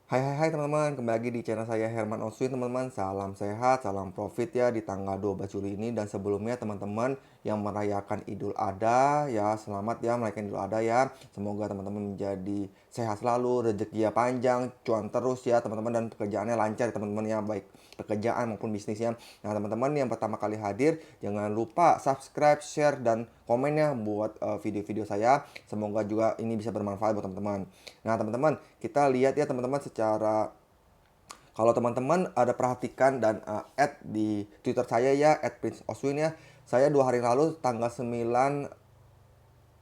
Hai teman-teman, kembali lagi di channel saya Herman Oswin teman-teman. Salam sehat, salam profit ya di tanggal 12 Juli ini. Dan sebelumnya teman-teman yang merayakan Idul Adha ya, selamat ya merayakan Idul Adha ya. Semoga teman-teman menjadi sehat selalu, rezekinya panjang, cuan terus ya teman-teman, dan pekerjaannya lancar ya teman-teman ya, baik pekerjaan maupun bisnisnya. Nah teman-teman yang pertama kali hadir, jangan lupa subscribe, share, dan komennya buat video-video saya. Semoga juga ini bisa bermanfaat buat teman-teman. Nah teman-teman, kita lihat ya teman-teman secara, kalau teman-teman ada perhatikan dan add di Twitter saya ya, @princeoswin ya. Saya 2 hari lalu tanggal 9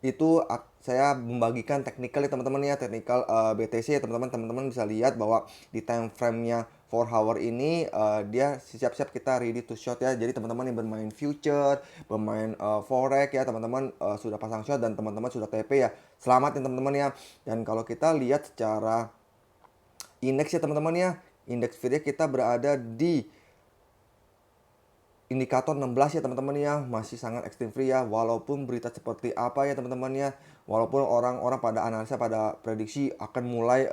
itu saya membagikan teknikal ya teman-teman ya, teknikal BTC ya teman-teman. Teman-teman bisa lihat bahwa di time frame-nya 4 hour ini dia siap-siap kita ready to short ya. Jadi teman-teman yang bermain future, bermain forex ya teman-teman, sudah pasang short dan teman-teman sudah TP ya. Selamat ya teman-teman ya. Dan kalau kita lihat secara indeks ya teman-teman ya, indeks VIX kita berada di indikator 16 ya teman-teman ya, masih sangat extreme free ya. Walaupun berita seperti apa ya teman-teman ya, walaupun orang-orang pada analisa pada prediksi akan mulai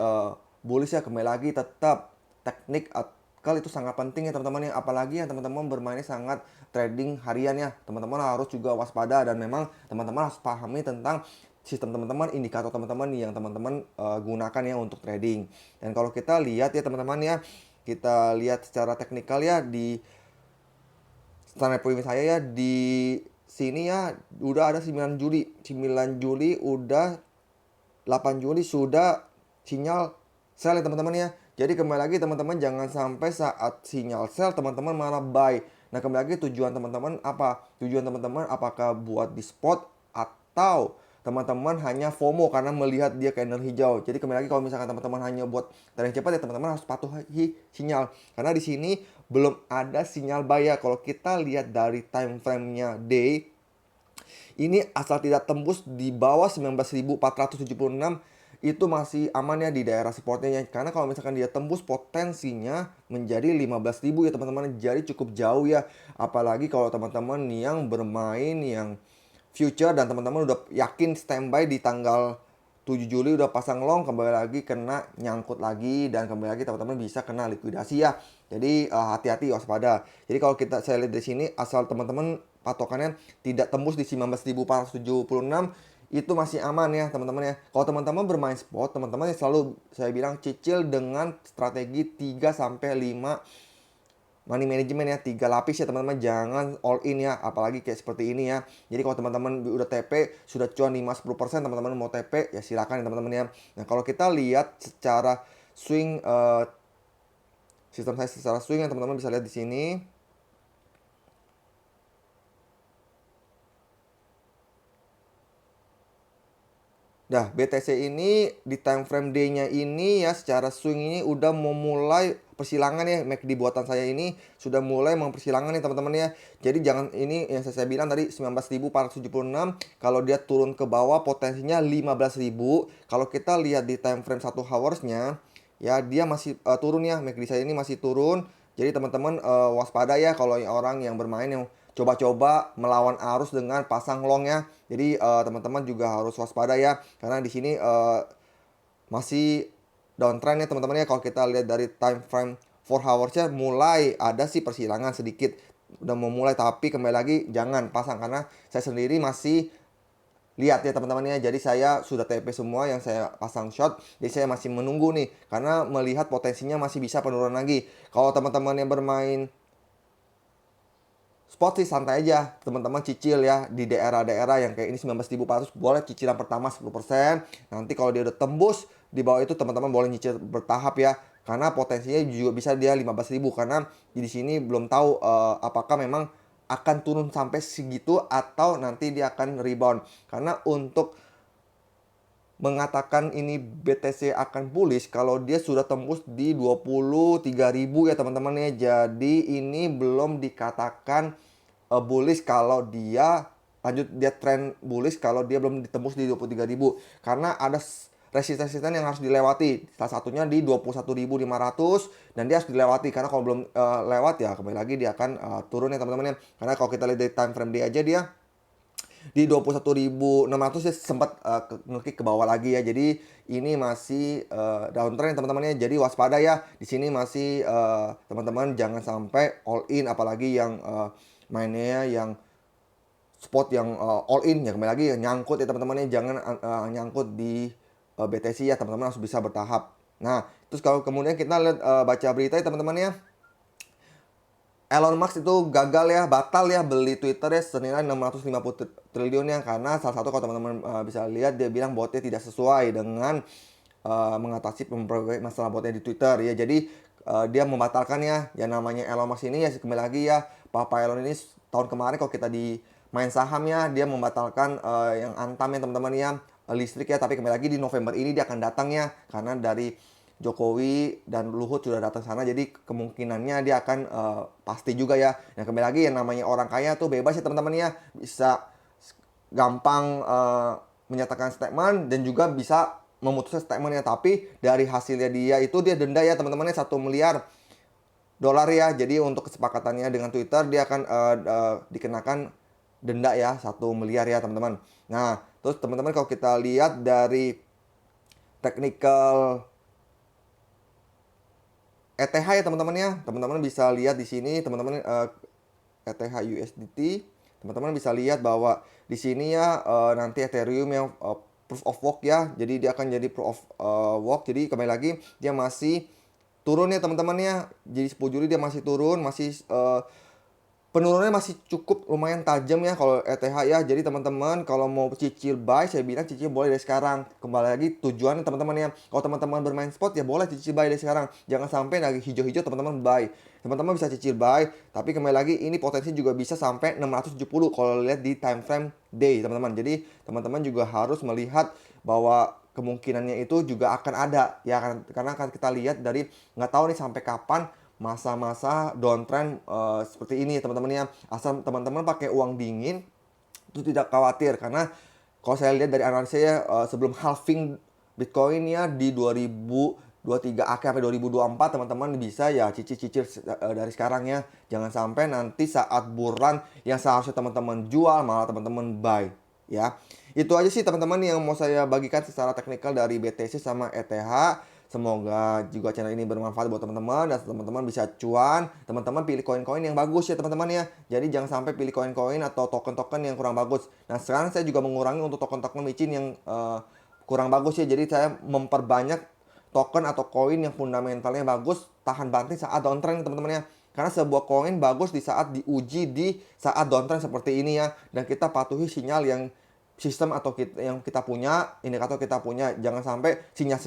bullish ya, kembali lagi tetap teknik akal itu sangat penting ya teman-teman ya. Apalagi yang teman-teman bermainnya sangat trading harian ya, teman-teman harus juga waspada. Dan memang teman-teman harus pahami tentang sistem teman-teman, indikator teman-teman yang teman-teman gunakan ya untuk trading. Dan kalau kita lihat ya teman-teman ya, kita lihat secara teknikal ya di standar premium saya ya, di sini ya udah ada 9 Juli. 9 Juli udah, 8 Juli sudah sinyal sell ya teman-teman ya. Jadi kembali lagi teman-teman, jangan sampai saat sinyal sell teman-teman malah buy. Nah kembali lagi, tujuan teman-teman apa? Tujuan teman-teman apakah buat di spot atau teman-teman hanya FOMO karena melihat dia candle hijau. Jadi kembali lagi, kalau misalkan teman-teman hanya buat trading cepat ya teman-teman harus patuhi sinyal. Karena di sini belum ada sinyal buy ya. Kalau kita lihat dari time frame-nya day, ini asal tidak tembus di bawah 19.476 itu masih aman ya di daerah supportnya ya. Karena kalau misalkan dia tembus, potensinya menjadi 15.000 ya teman-teman. Jadi cukup jauh ya. Apalagi kalau teman-teman yang bermain yang future dan teman-teman udah yakin standby di tanggal 7 Juli udah pasang long, kembali lagi kena nyangkut lagi, dan kembali lagi teman-teman bisa kena likuidasi ya. Jadi hati-hati, waspada. Jadi kalau saya lihat di sini, asal teman-teman patokannya tidak tembus di 19.476 itu masih aman ya teman-teman ya. Kalau teman-teman bermain spot, teman-teman selalu saya bilang cicil dengan strategi 3 sampai 5 money management ya, 3 lapis ya teman-teman, jangan all in ya, apalagi kayak seperti ini ya. Jadi kalau teman-teman udah TP sudah cuan 5-10%, teman-teman mau TP ya silakan ya teman-teman ya. Nah kalau kita lihat secara swing, sistem saya secara swing yang teman-teman bisa lihat di sini. Nah, BTC ini di time frame day-nya ini ya, secara swing ini udah mau mulai persilangan ya. MACD buatan saya ini sudah mulai mempersilangan nih teman-teman ya. Jadi jangan, ini yang saya bilang tadi 19.476, kalau dia turun ke bawah potensinya 15.000. Kalau kita lihat di time frame 1 hoursnya ya, dia masih turun ya. MACD saya ini masih turun. Jadi teman-teman waspada ya kalau orang yang bermain yang coba-coba melawan arus dengan pasang long ya. Jadi teman-teman juga harus waspada ya, karena di sini masih downtrend ya teman-teman ya. Kalau kita lihat dari time frame 4 hoursnya mulai ada sih persilangan sedikit, udah mau mulai, tapi kembali lagi jangan pasang karena saya sendiri masih lihat ya teman-teman ya. Jadi saya sudah TP semua yang saya pasang short, jadi saya masih menunggu nih karena melihat potensinya masih bisa penurunan lagi. Kalau teman-teman yang bermain spot sih santai aja, teman-teman cicil ya di daerah-daerah yang kayak ini 19.400, boleh cicilan pertama 10%. Nanti kalau dia udah tembus di bawah itu, teman-teman boleh nyicil bertahap ya. Karena potensinya juga bisa dia 15.000, karena di sini belum tahu apakah memang akan turun sampai segitu atau nanti dia akan rebound. Karena untuk mengatakan ini BTC akan bullish kalau dia sudah tembus di 23.000 ya teman-teman ya. Jadi ini belum dikatakan bullish kalau dia lanjut, dia trend bullish kalau dia belum ditembus di 23.000, karena ada resisten-resisten yang harus dilewati. Salah satunya di 21.500, dan dia harus dilewati, karena kalau belum lewat ya kembali lagi dia akan turun ya teman-teman ya. Karena kalau kita lihat dari time frame dia aja, dia Di 21.600 ya sempat ngeklik ke bawah lagi ya. Jadi ini masih downtrend teman-teman ya. Jadi waspada ya. Di sini masih teman-teman jangan sampai all in, apalagi yang mainnya yang spot yang all in ya, kembali lagi nyangkut ya teman-teman ya. Jangan nyangkut di BTC ya, teman-teman harus bisa bertahap. Nah, terus kalau kemudian kita lihat baca berita ya teman-teman ya. Elon Musk itu gagal ya, batal ya beli Twitter ya senilai 650 triliun ya, karena salah satu kalau teman-teman bisa lihat dia bilang botnya tidak sesuai dengan mengatasi masalah botnya di Twitter ya. Jadi dia membatalkan ya, yang namanya Elon Musk ini ya, kembali lagi ya, Papa Elon ini tahun kemarin kalau kita di main saham ya, dia membatalkan yang Antam ya teman-teman ya, listrik ya, tapi kembali lagi di November ini dia akan datang ya, karena dari Jokowi dan Luhut sudah datang sana, jadi kemungkinannya dia akan pasti juga ya. Nah, kembali lagi yang namanya orang kaya tuh bebas ya teman-teman ya, bisa gampang menyatakan statement dan juga bisa memutuskan statementnya, tapi dari hasilnya dia denda ya teman-teman ya, 1 miliar dolar ya. Jadi untuk kesepakatannya dengan Twitter dia akan dikenakan denda ya 1 miliar ya teman-teman. Nah, terus teman-teman kalau kita lihat dari technical ETH ya teman-teman ya, teman-teman bisa lihat di sini teman-teman ETH USDT, teman-teman bisa lihat bahwa di sini ya nanti Ethereum yang proof of work ya, jadi dia akan jadi proof of work. Jadi kembali lagi dia masih turun ya teman-teman ya, jadi 10 Juli dia masih turun, masih penurunannya masih cukup lumayan tajam ya kalau ETH ya. Jadi teman-teman kalau mau cicil buy, saya bilang cicil boleh dari sekarang. Kembali lagi tujuannya teman-teman ya. Kalau teman-teman bermain spot ya boleh cicil buy dari sekarang. Jangan sampai lagi hijau-hijau teman-teman buy. Teman-teman bisa cicil buy, tapi kembali lagi ini potensi juga bisa sampai 670 kalau lihat di time frame day teman-teman. Jadi teman-teman juga harus melihat bahwa kemungkinannya itu juga akan ada ya, karena akan kita lihat dari nggak tahu nih sampai kapan masa-masa downtrend seperti ini teman-teman ya. Asal teman-teman pakai uang dingin itu tidak khawatir, karena kalau saya lihat dari analisa ya sebelum halving Bitcoin ya di 2023 akhir sampai 2024 teman-teman bisa ya cicil-cicil dari sekarang ya. Jangan sampai nanti saat bulan yang seharusnya teman-teman jual malah teman-teman buy ya. Itu aja sih teman-teman yang mau saya bagikan secara teknikal dari BTC sama ETH. Semoga juga channel ini bermanfaat buat teman-teman dan teman-teman bisa cuan. Teman-teman pilih koin-koin yang bagus ya teman-teman ya. Jadi jangan sampai pilih koin-koin atau token-token yang kurang bagus. Nah, sekarang saya juga mengurangi untuk token-token micin yang kurang bagus ya. Jadi saya memperbanyak token atau koin yang fundamentalnya bagus, tahan banting saat downtrend teman-teman ya. Karena sebuah koin bagus di saat diuji di saat downtrend seperti ini ya. Dan kita patuhi sinyal yang sistem atau yang kita punya, indikator kita punya. Jangan sampai sinyal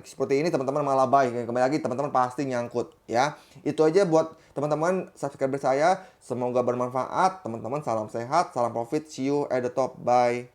seperti ini teman-teman malah buy. Kembali lagi teman-teman pasti nyangkut ya. Itu aja buat teman-teman subscriber saya. Semoga bermanfaat. Teman-teman salam sehat, salam profit. See you at the top. Bye.